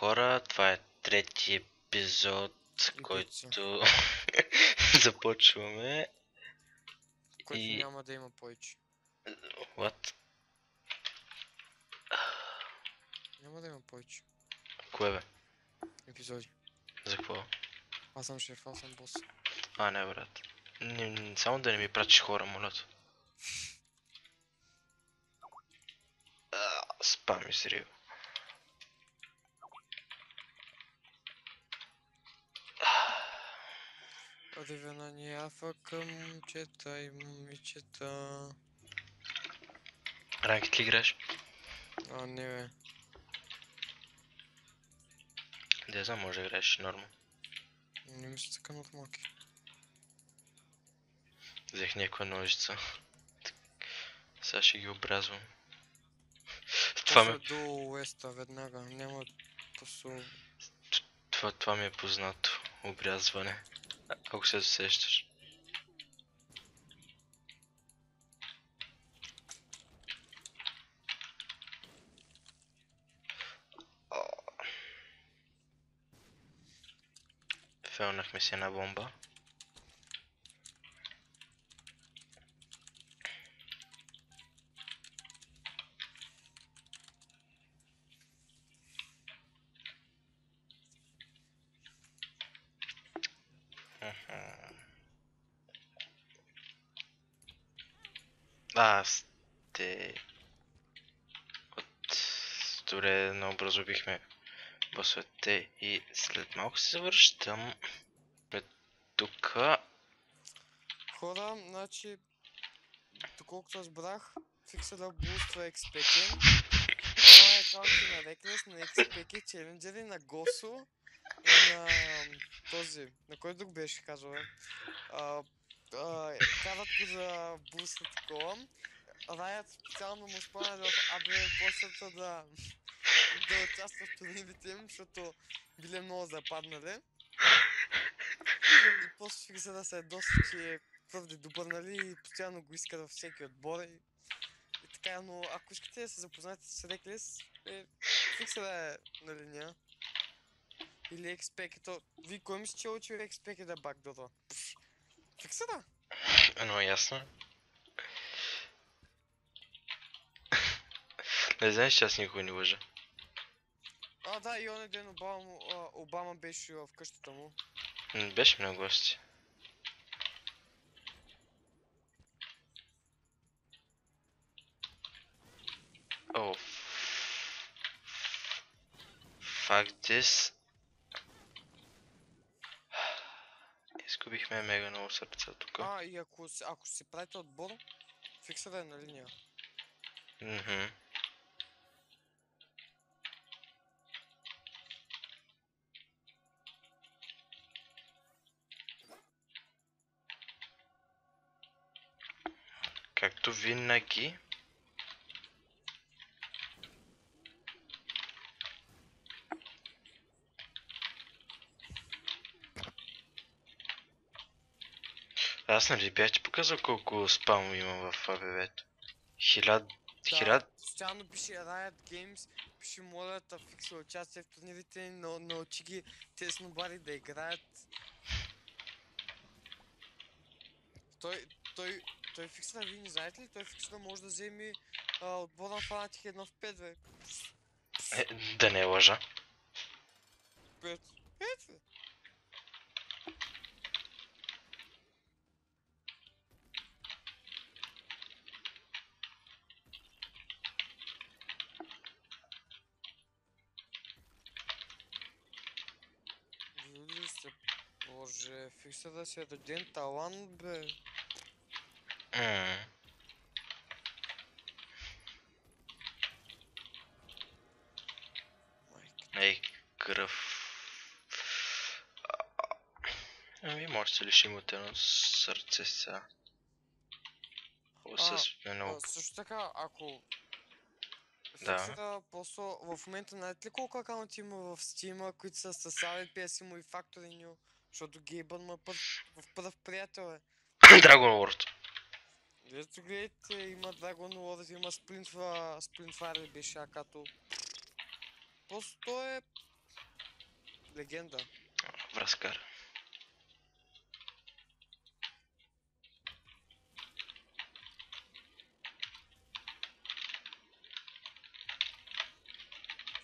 хора, това е трети епизод, който започваме. Който няма да има повече. What? Няма да има повече Кое бе? епизоди. За какво? Аз съм шеф, аз съм бос. Не, брат. Само да не ми пратиш хора, моля. Спам и срива. Одивена ни афа към момчета и момичета. Ранкет ли играеш? Не бе. Не знам, може да играеш норма. Не ми се цъкам от малки. Взех някаква ножица. Сега ще ги образвам. После до уеста веднага, няма посол. Това ми е познато. Обрязване. Ако се досещаш. Фелнахме си една бомба. Добре, наобразо бихме босовете и след малко се завръщам. Тука. Хора, значи, доколкото разбрах, фиксера буства експекен. Това е акаунти на Reckless, на XPK, челенджери, на Госо и на този, на кой друг беше казал, бе? Карат го за буста такова. Riot специално му спомня в ABB почвата да участва в турнирите им, защото били много западнали. И после фиксера се е доста, че е твърде добър, нали, и постоянно го иска във всеки отбор. И така, но ако искате да се запознаете с Reckless, фиксера е на линия. Или XPK-то. Вие кой мисля, че е учил XPK да бакдора? Фиксера? Но ясно. Не знаеш, че аз никога не лъжа. Да, и онен ден Обама беше в къщата му. Беше на гости. Fuck this. Изгубихме мега много сърца тук. И ако си правите отбор, фиксера е на линия. Както винаги. Аз нали бях ти показал колко спам имам в ABB-то? 1000. Постоянно пише Riot Games, пише моля да фиксера участие в турнирите, но научи ги теснобари да играят. Той фиксера, вие не знаете ли? Той фиксера може да вземе отбор на Фанатик 1 в 5, бе. Да не лъжа. 5, бе. Вие ли сте? Боже, фиксера си е даден талант, бе. Ей, кръв. Ами може се лишим от едно сърце сега. Също така, ако Да. фиксера просто в момента знаете ли колко акаунти има в Steam, които са с AWPS му и Factory New, защото Гейбън ма в пръв приятел е. Dragon Lord. Ето гледайте, има Dragon Lord, има Splintfire беше акато. Просто той е Легенда. Връзкар.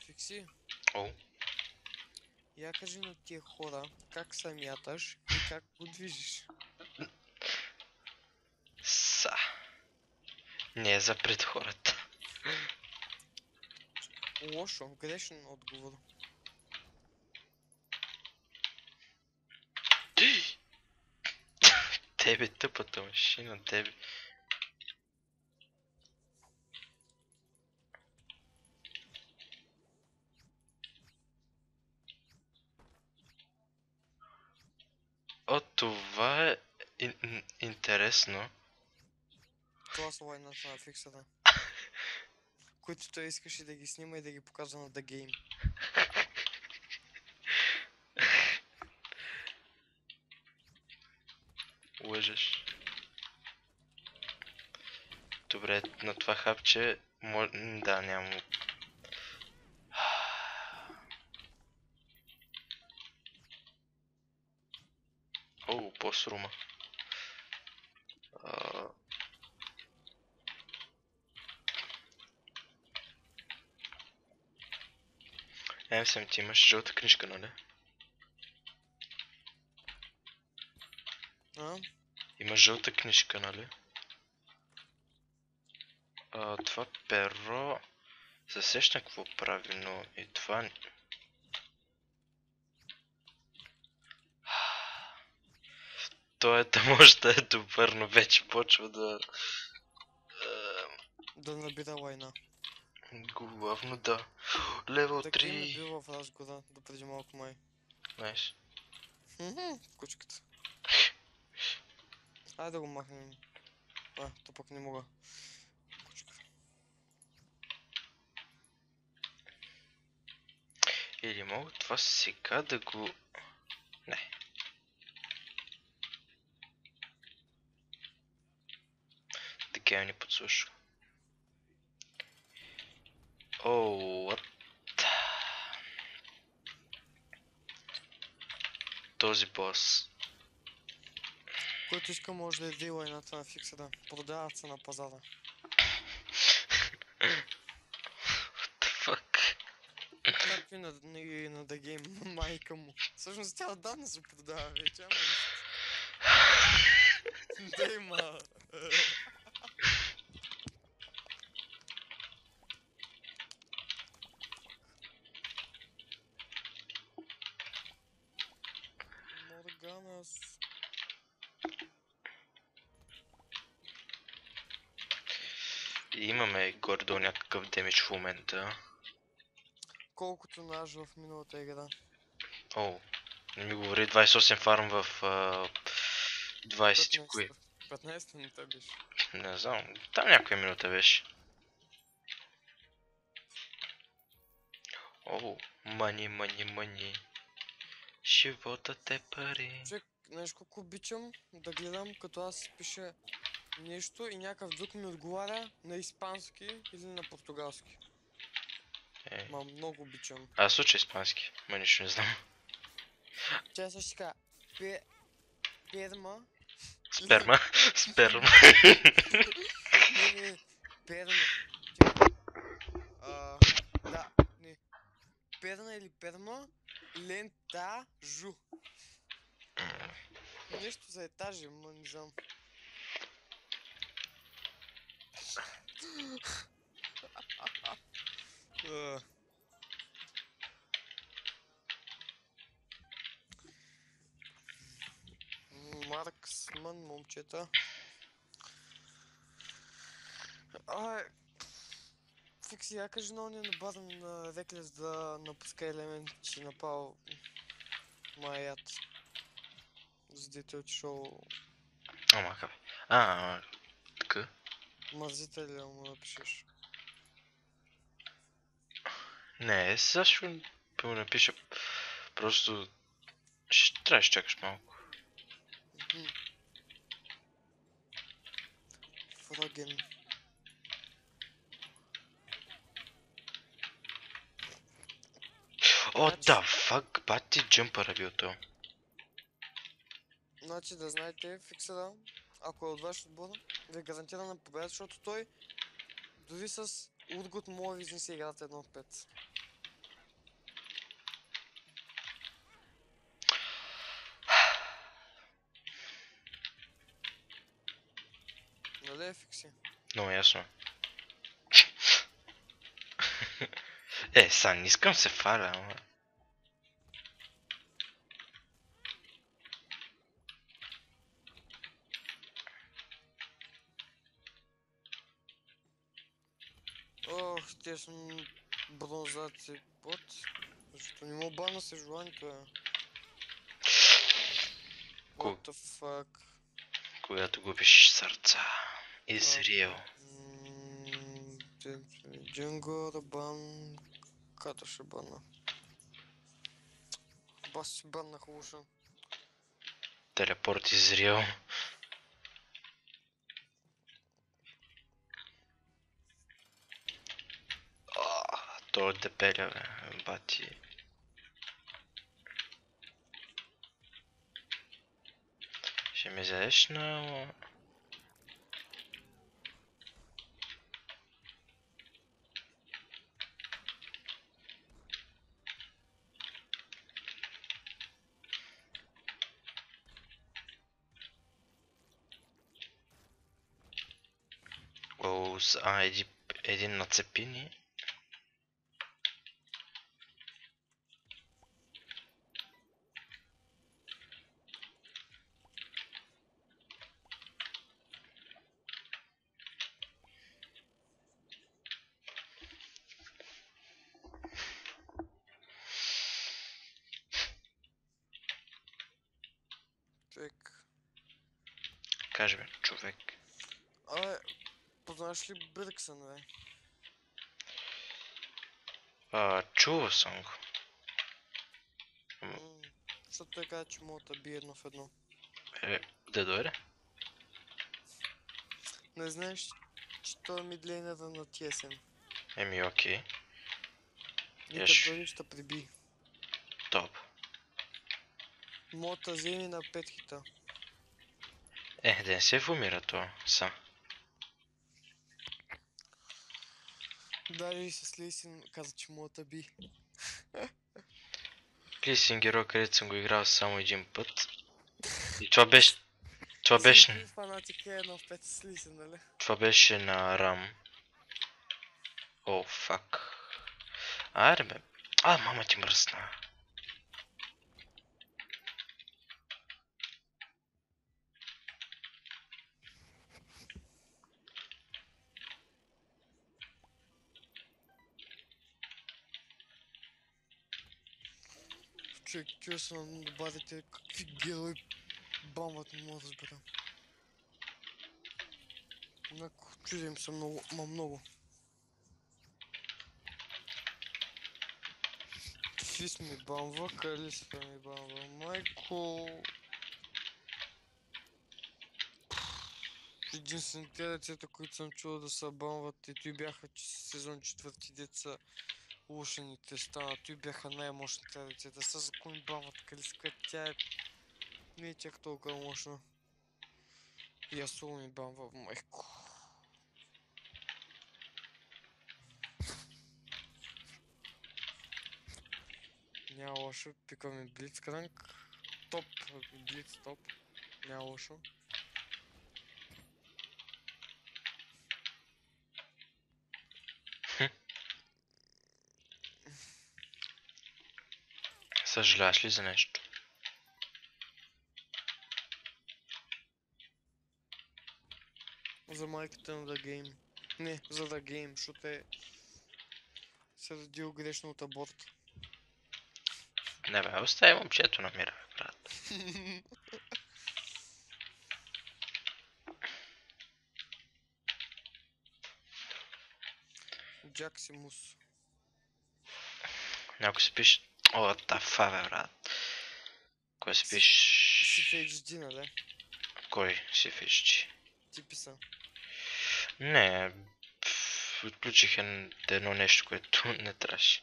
Фикси, О, я кажи на тия хора как се мяташ и как го движиш. са. Не е за пред хората. Лошо, грешен отговор. Тебе тъпата машина, тебе. О, това е интересно. Това са лайната на фиксата. Които той искаше да ги снима и да ги показва на The Game. Лъжеш. Добре, на това хапче... Да, няма... О, по-срума. Съм, ти имаш жълта книжка, нали? А? Имаш жълта книжка, нали? Това перо... се сеща какво прави, но и това... Той може да е добър, но вече почва да... Да набира лайна. Главно да. Левел The Game е 3. бил в разгора до преди малко май. Найс. Кучката. Айде да го махнем. То пък не мога. Кучка. Или мога това сега да го... Не. Така не подслушва. Оу, what? Този бос. Който иска може да иде лайната на фикса да продават се на пазара. What the fuck? Както и на The Game, майка му. Всъщност тя отдавна се продава вече, ама нищо. Да има. Морганас. Имаме гордо някакъв демидж в момента. Колкото наш в миналата игра. Оу, не ми говори 28 фарм в 20 кои. 15 минута беше. Не знам, там някоя минута беше. Оу, мани. Животът е пари. Човек, знаеш колко обичам да гледам, като аз пиша нещо и някакъв друг ми отговаря на испански или на португалски. Ма много обичам. Аз уча испански, ма нищо не знам. Тя също така. Перма. Сперма. Не, перна. Да, не. Перна или перма. Лентажу. Нещо за етажи, ма не знам. Марксман, момчета. Фикси, я кажи на ония на база на Реклес да напуска елемент, че напал маят. За дете отишъл... Ама кабе. Така. Мързителя му напишеш. Не, сега ще му напиша. Просто... Ще трябва да чакаш малко. Фроген. О, Значи- да, фак, бати джъмпъра бил то. Значи да знаете, фиксера, ако е от ваш отбор, ви е гарантирана победа, защото той дори с Ургут може да изнесе играта 1-5. Нали е, Фикси? Много ясно. Са, не искам се фаля, ама. Ох, те съм бронзаци бот. Защото не му бана се желанието е. What the fuck? Когато губиш сърца. Изриел. Джинго, Рабан, Ката ще бана. Бас си баннах луша. Телепорт изриел. Той е дебеля, бе, бати. Ще ми взеш на... О, един нацепини. Човек. Кажи бе, човек. Абе, познаваш ли Бирксън, бе? Чувал съм го. Защото той каза, че мога да бие едно в едно. Да дойде? Не знаеш, че той е мидлейнера на TSM. Окей. И като дойде ще приби. Топ. Мога да вземи на 5 хита. Да не се фумира това, са. Даже и с Лейсин каза, че мога да би. Лисин герой, където съм го играл само един път. И това беше... Фанатик е едно в 5 с Лейсин, нали? Това беше на Рам. О, фак. Аре бе. Мама ти мръсна. Човек, чуя се на базите, какви герои бамват, не мога да разбера. Чудим се много, много. Фис ми бамва, Калиста ми бамва, майко... Единствените рецета, които съм чул да са бамват и той бяха сезон 4 деца лушените станат. Той бяха най-мощните рецета. Са за кой ми бамват Калиска, тя е... Не е чак толкова мощна. И Асул ми бамва, майко. Няма лошо, пикаме Блицкранк. Топ, Блиц топ. Няма лошо. Съжаляваш ли за нещо? За майката на The Game. Не, за The Game, защото е... се родил грешно от аборт. Не бе, остави момчето на мира, бе, брат. Джаксимус. Ако си пише... О, тафа, бе, брат. Кой си пише... Си в HD, нали? Кой си в HD? Ти писа. Не, отключих едно нещо, което не трябваше.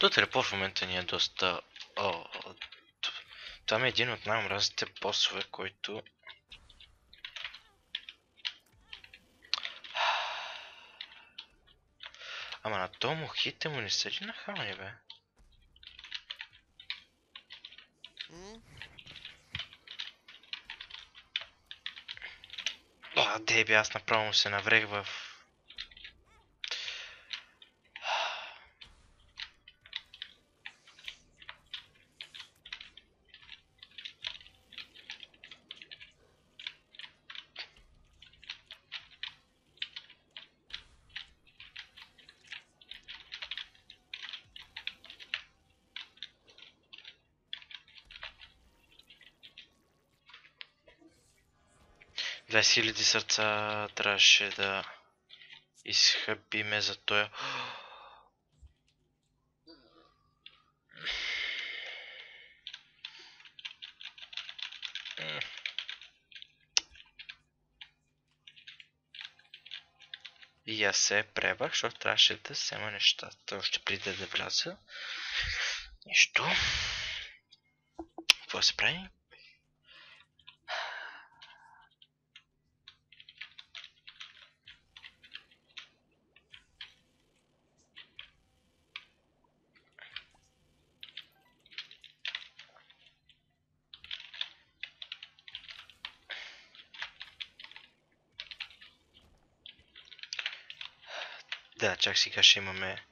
То телепорт в момента ни е доста... О, това е един от най-мразните босове, който... Ама на то мухите му не са ли нахални, бе? О, деби, аз направо му се наврех в... Две хиляди сърца трябваше да изхъбиме за тоя. И аз се пребах, защото трябваше да взема нещата още преди да вляза. Нищо. Какво се прави? Да, чак сега ще имаме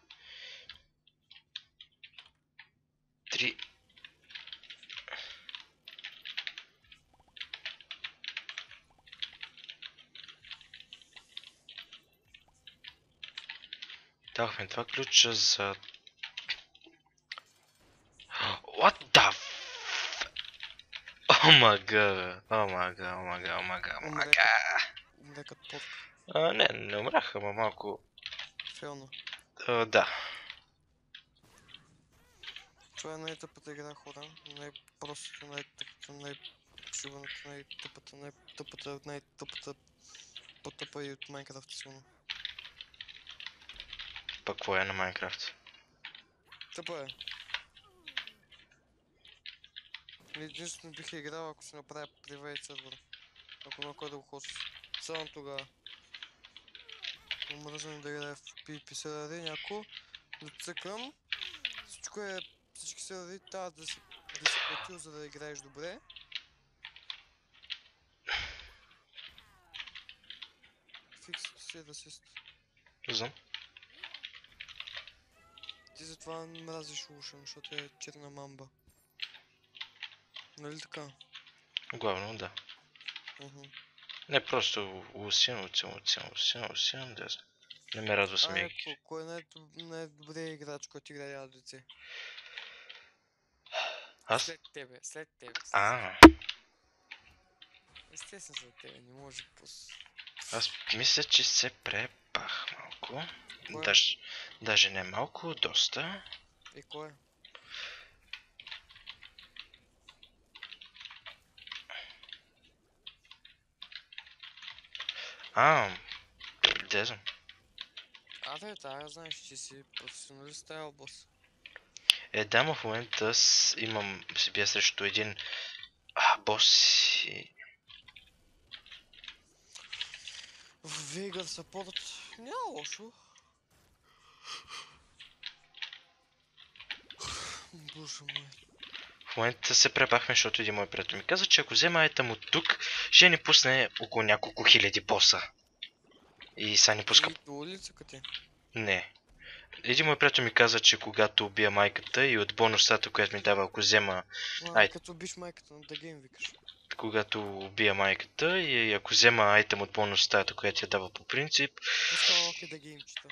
3. Дахме два ключа за... What the f... Омага, омага, омага, омага, омага. Умре като порк. Не умрях, ама малко... Филно. Да. Това е най-тъпата игра, хора. Най-простото, най-тъпата, най-шибаната, най-тъпата, най-тъпата, най-тъпата, по-тъпа и от Майнкрафт силно. Пък какво е на Майнкрафт? Тъпа е. Единствено бих играл, ако се направя привейт сервер. Ако има кой да го ходи. Само тогава. Омръзвам да играя в PvP сервери, някой да цъкам. Всички сервери трябва да си платил, за да играеш добре. Фиксито си е расист. Знам. Ти затова мразиш Ушън, защото е черна мамба. Нали така? Главно, да. Не, просто усилно, да. Не ме радва смех. Кой е най-добрият играч, който играе ADC? Аз? След тебе. Естествено след тебе, не може пус. Аз мисля, че се препах малко. Кой е? Даже не малко, доста. И кой е? Де знам. Да, знаеш, че си професионалист стайл бос. Да, в момента се бия срещу един бос и... В Вейгър съпорт няма лошо. Боже мой. В момента се пребахме, защото един мой приятел ми каза, че ако взема айтъм от тук, ще ни пусне около няколко хиляди боса. И сега ни пуска... До улицата ти? Не. Един мой приятел ми каза, че когато убия майката и от бонусата, която ми дава, ако взема... Като убиш майката на The Game, викаш. Когато убия майката и ако взема айтъм от бонусата, която я дава по принцип... Пуска малки The Game чета.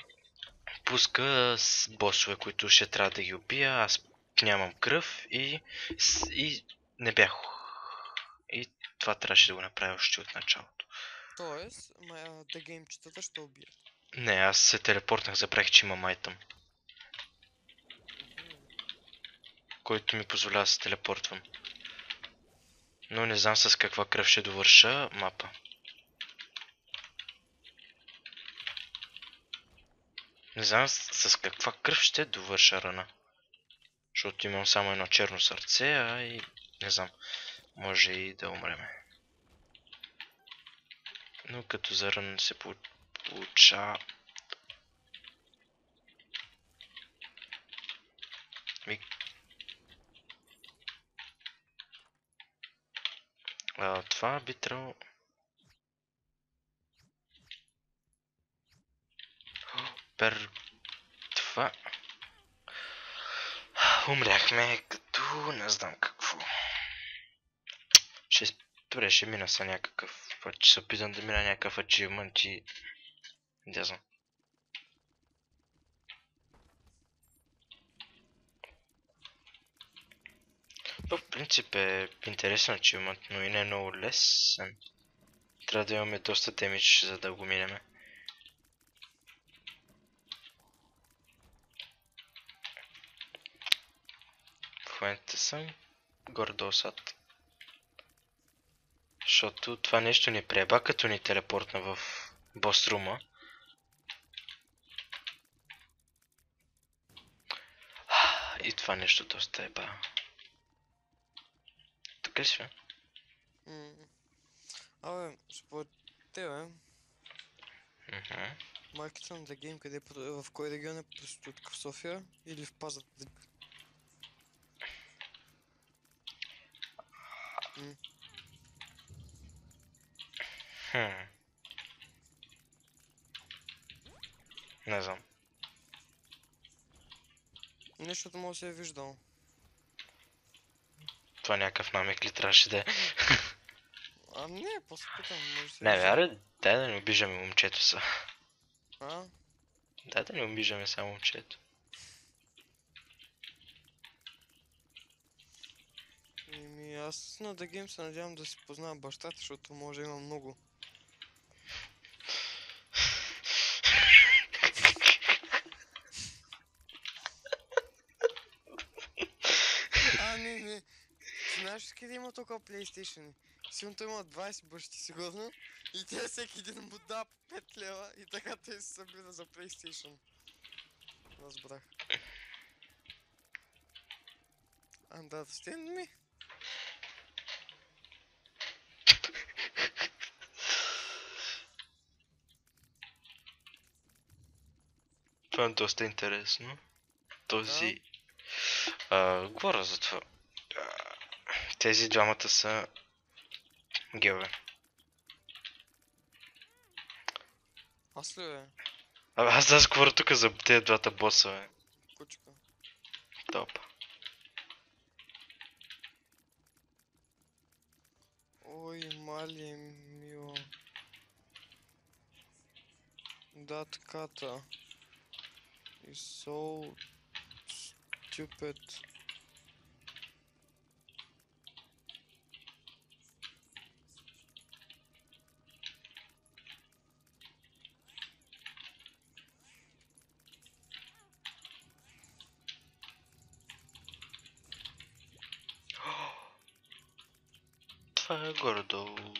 Пуска с босове, които ще трябва да ги убия, аз нямам кръв и не бях. И това трябваше да го направя още от началото. Тоест, The Game четата ще убия. Не, аз се телепортнах, забравих, че имам айтъм. Който ми позволява да се телепортвам. Но не знам с каква кръв ще довърша мапа. Не знам с каква кръв ще довърша рана. Защото имам само едно черно сърце, а и не знам, може и да умреме. Но като за рън се получава... Това би трябвало... Това... Умряхме като не знам какво. Добре, ще мина са някакъв... Ще се опитам да мина някакъв achievement и... Не знам. В принцип е интересен achievement, но и не е много лесен. Трябва да имаме доста демидж, за да го минеме. В момента съм гордо сад. Защото това нещо ни преба, като ни телепортна в босрума. И това нещо доста еба. Така ли си, бе? Абе, според тебе, Market on the Game, в кой регион е проститутка? В София или в Пазарджик? Не знам. Нещото може да се е виждал. Това някакъв намек ли трябваше да е? Не, после питам, може да се е Не, бе, виждал. аре, дай да не обиждаме момчето са. А? Дай да не обиждаме само момчето. Аз на The Game се надявам да си познавам бащата, защото може да има много. Не. Ти знаеш къде има толкова PlayStation? Сигурно има 20 бащи сигурно. И те всеки един му дава по 5 лева и така те се събира за PlayStation. Разбрах. Understand me? Това е доста интересно. Този... говоря за това. Тези двамата са... геове. Аз ли бе? Аз даже говоря тук за тези двата боса, бе. Кучка. Топ. Ой, мале мило. That kata is so stupid. Това е горе-долу.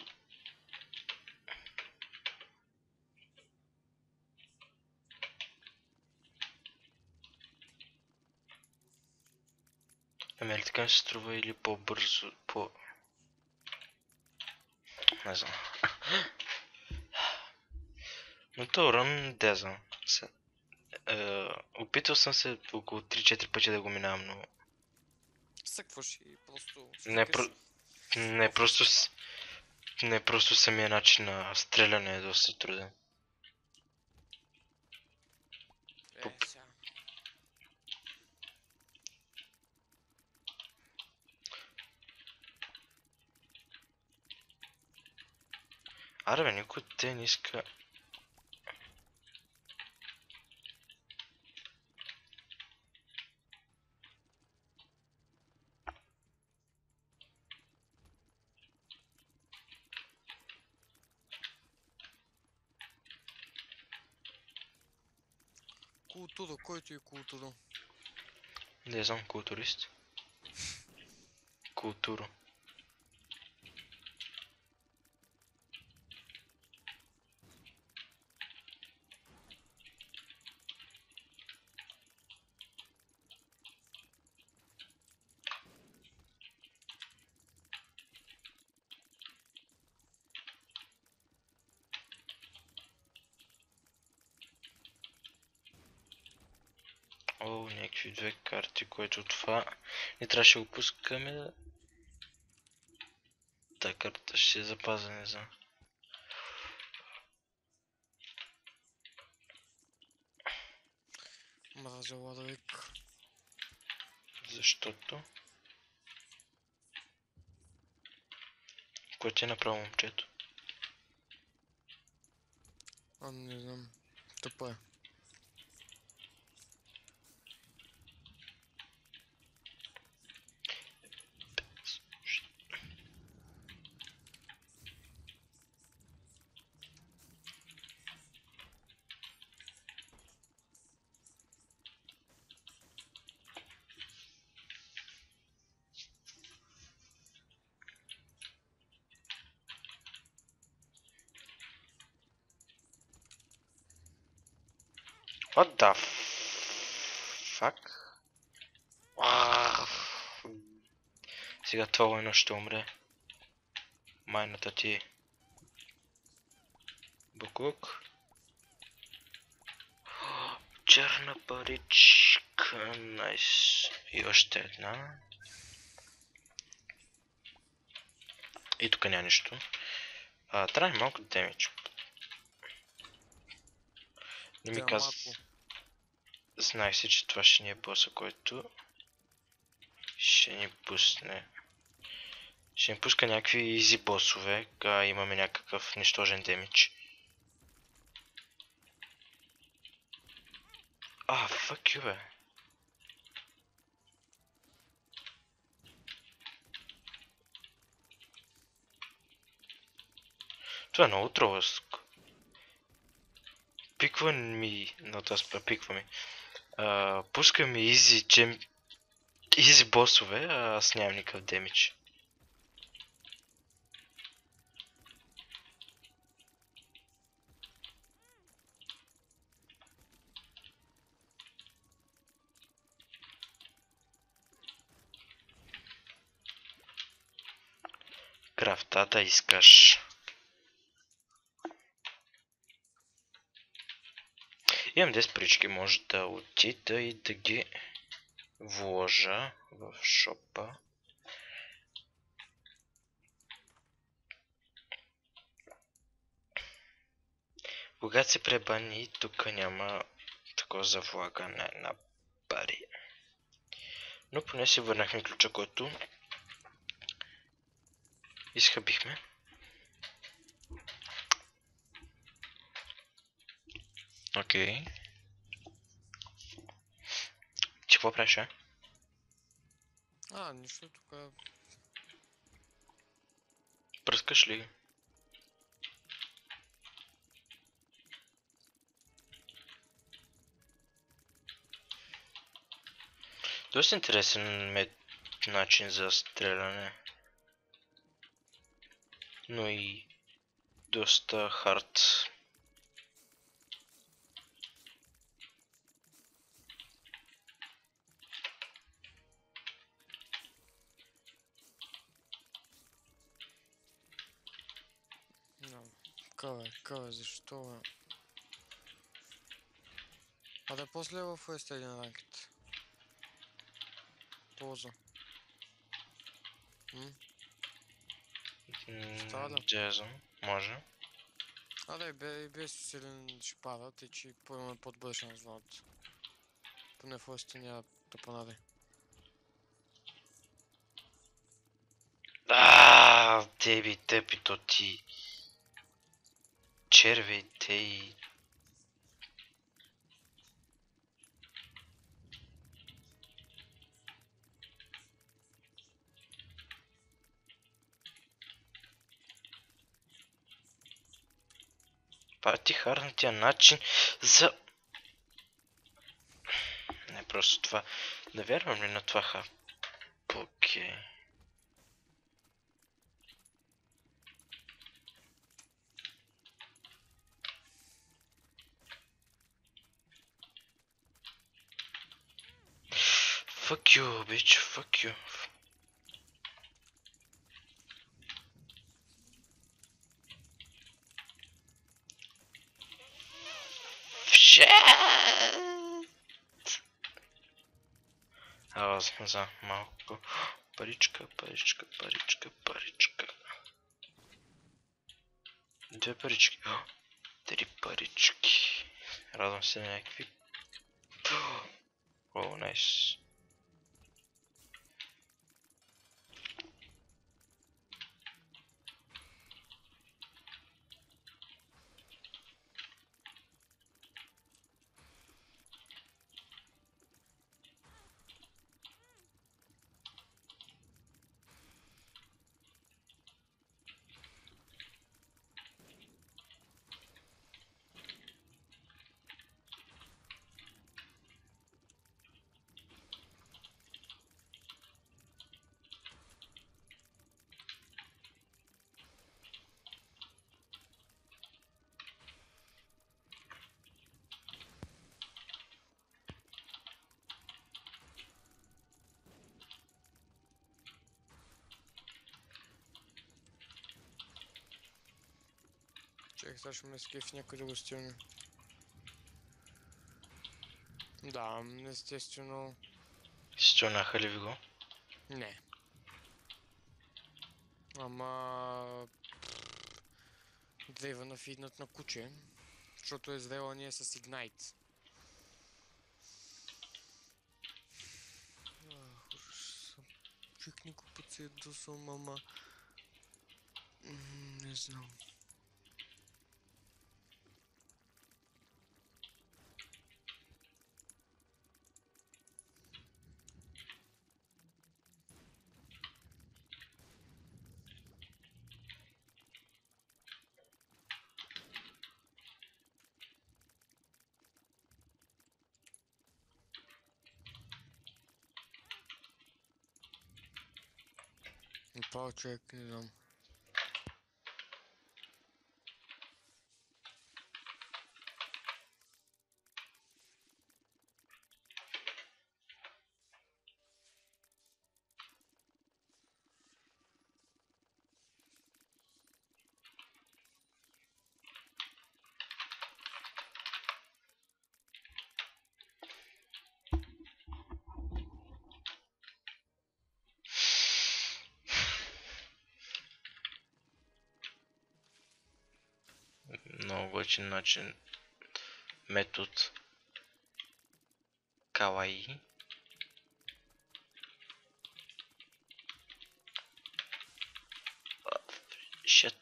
Ами ли така ми се струва или по-бързо, не знам. Но то рън, не знам. Опитал съм се около 3-4 пъти да го минавам, но... Съкваш и просто... Не просто самия начин на стреляне е доста труден. Сега. Аре бе, никой от те не иска... Култура, който е култура? Не знам, културист. Култура. някакви две карти, което това не трябваше да го пускаме. Та карта ще се запазя, не знам. Мразя Ладовик. Защото? Кое ти е направил момчето? Не знам. Тъпо е. What the fuck? Сега това войно ще умре. Майната ти. Буклук. Черна паричка. Найс. И още една. И тук няма нищо. Трябва малко демидж. Не ми казва. Знаех си, че това ще ни е боса, който ще ни пусне. Ще ни пуска някакви изи босове, имаме някакъв нищожен демидж. Fuck you, бе. Това е много тролъско. Пиква ми, но това пиква ми. Пуска ми изи босове, аз нямам никакъв демидж. Крафта да искаш. Имам 10 прички, може да отида и да ги вложа в шопа. Когато се пребани, тук няма такова за влагане на пари. Но поне си върнахме ключа, който изхъбихме. Окей. Ти какво правиш, Нищо тук. Пръскаш ли? Доста интересен начин за стреляне. Но и доста хард. Къве, защо? Да после в Фест един ранкет. Полза. Джезъм, може. И без силен ще падат и че поемаме по-добър шанс валят. Поне Фест няма да понаде. Деби тъпито ти. Червейте и... Пати харнатия начин за... Не, просто това... Да вярвам ли на това хап? Окей. Fuck you, bitch, fuck you. Shit. за малко паричка. 2 парички. 3 парички. Радвам се на някакви. О, найс. Чакай, сега ще ме скеф някъде гостилни. Да, естествено. Стюнаха ли ви го? Не. Ама... Дрейва на фиднат на куче. Защото е зрела ние с Ignite. Чук никой път се ядосвам, ама... Не знам. Това човек, не знам. Много готин начин. Метод. Каваи. Shit.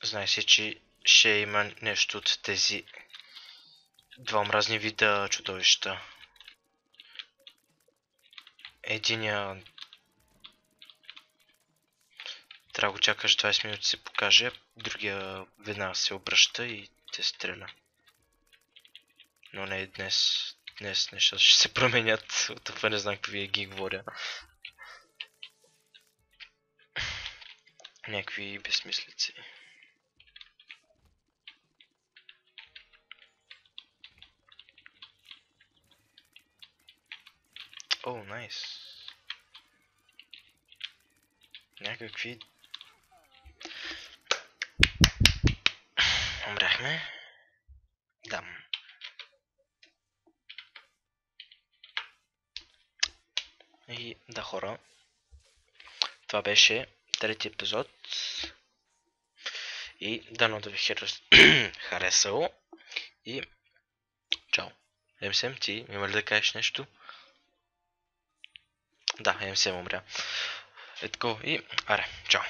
Знае се, че ще има нещо от тези два омразни вида чудовища. Единия трябва да го чакаш 20 минути да се покаже, другия веднага се обръща и те стреля. Но не днес. Днес нещата ще се променят. Това не знам какво вие ги говоря. Някакви безсмислици. О, найс. Някакви... Умряхме. Да. И да, хора. Това беше трети епизод. И дано да ви харесало. И чао. Емсем, ти има ли да кажеш нещо? Да, Емсем умря. Е такова и аре, чао.